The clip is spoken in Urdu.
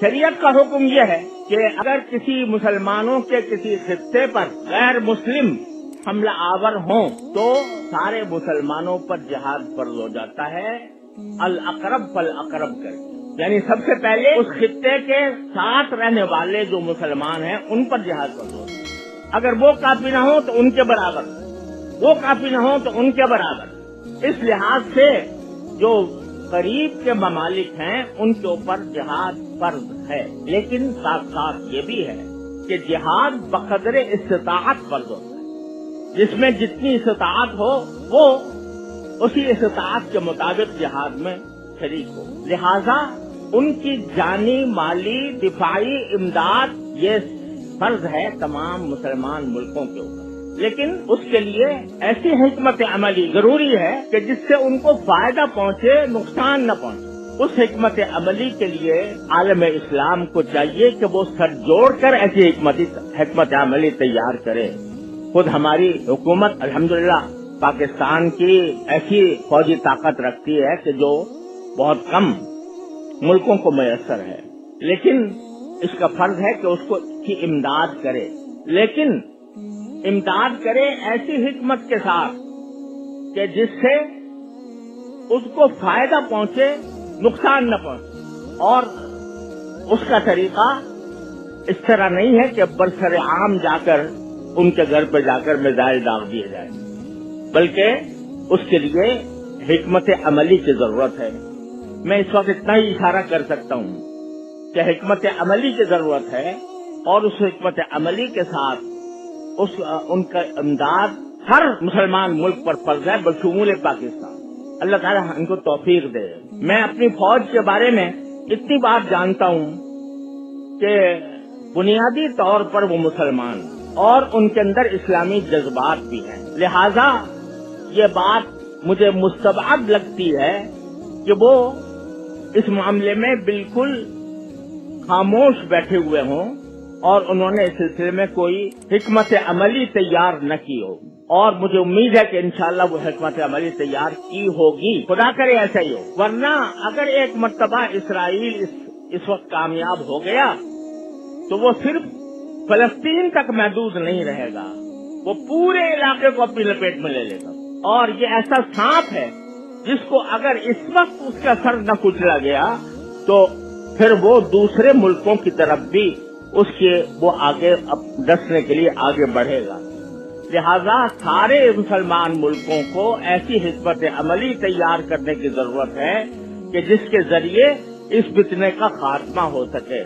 شریعت کا حکم یہ ہے کہ اگر کسی مسلمانوں کے کسی خطے پر غیر مسلم حملہ آور ہوں تو سارے مسلمانوں پر جہاد فرض ہو جاتا ہے، الاقرب فالاقرب کر کے، یعنی سب سے پہلے اس خطے کے ساتھ رہنے والے جو مسلمان ہیں ان پر جہاد فرض ہوتا ہے۔ اگر وہ کافی نہ ہو تو ان کے برابر، وہ کافی نہ ہو تو ان کے برابر۔ اس لحاظ سے جو قریب کے ممالک ہیں ان کے اوپر جہاد فرض ہے، لیکن ساتھ ساتھ یہ بھی ہے کہ جہاد بقدر استطاعت فرض ہوتا ہے، جس میں جتنی استطاعت ہو وہ اسی استطاعت کے مطابق جہاد میں شریک ہو۔ لہذا ان کی جانی، مالی، دفاعی امداد یہ فرض ہے تمام مسلمان ملکوں کے اوپر، لیکن اس کے لیے ایسی حکمت عملی ضروری ہے کہ جس سے ان کو فائدہ پہنچے، نقصان نہ پہنچے۔ اس حکمت عملی کے لیے عالم اسلام کو چاہیے کہ وہ سر جوڑ کر ایسی حکمت عملی تیار کرے۔ خود ہماری حکومت الحمدللہ پاکستان کی ایسی فوجی طاقت رکھتی ہے کہ جو بہت کم ملکوں کو میسر ہے، لیکن اس کا فرض ہے کہ اس کو کی امداد کرے، لیکن امداد کرے ایسی حکمت کے ساتھ کہ جس سے اس کو فائدہ پہنچے، نقصان نہ پہنچے۔ اور اس کا طریقہ اس طرح نہیں ہے کہ برسر عام جا کر ان کے گھر پہ جا کر میزائل داغ دیے جائیں، بلکہ اس کے لیے حکمت عملی کی ضرورت ہے۔ میں اس وقت اتنا ہی اشارہ کر سکتا ہوں کہ حکمت عملی کی ضرورت ہے، اور اس حکمت عملی کے ساتھ ان کا امداد ہر مسلمان ملک پر فرض ہے بشمول پاکستان۔ اللہ تعالیٰ ان کو توفیق دے۔ میں اپنی فوج کے بارے میں اتنی بات جانتا ہوں کہ بنیادی طور پر وہ مسلمان اور ان کے اندر اسلامی جذبات بھی ہیں، لہذا یہ بات مجھے مستبعد لگتی ہے کہ وہ اس معاملے میں بالکل خاموش بیٹھے ہوئے ہوں اور انہوں نے اس سلسلے میں کوئی حکمت عملی تیار نہ کی ہو، اور مجھے امید ہے کہ انشاءاللہ وہ حکمت عملی تیار کی ہوگی، خدا کرے ایسا ہی ہو۔ ورنہ اگر ایک مرتبہ اسرائیل اس وقت کامیاب ہو گیا تو وہ صرف فلسطین تک محدود نہیں رہے گا، وہ پورے علاقے کو اپنی لپیٹ میں لے لے گا، اور یہ ایسا سانپ ہے جس کو اگر اس وقت اس کا سر نہ کچلا گیا تو پھر وہ دوسرے ملکوں کی طرف بھی وہ آگے ڈسنے کے لیے آگے بڑھے گا۔ لہذا سارے مسلمان ملکوں کو ایسی حکمت عملی تیار کرنے کی ضرورت ہے کہ جس کے ذریعے اس فتنے کا خاتمہ ہو سکے۔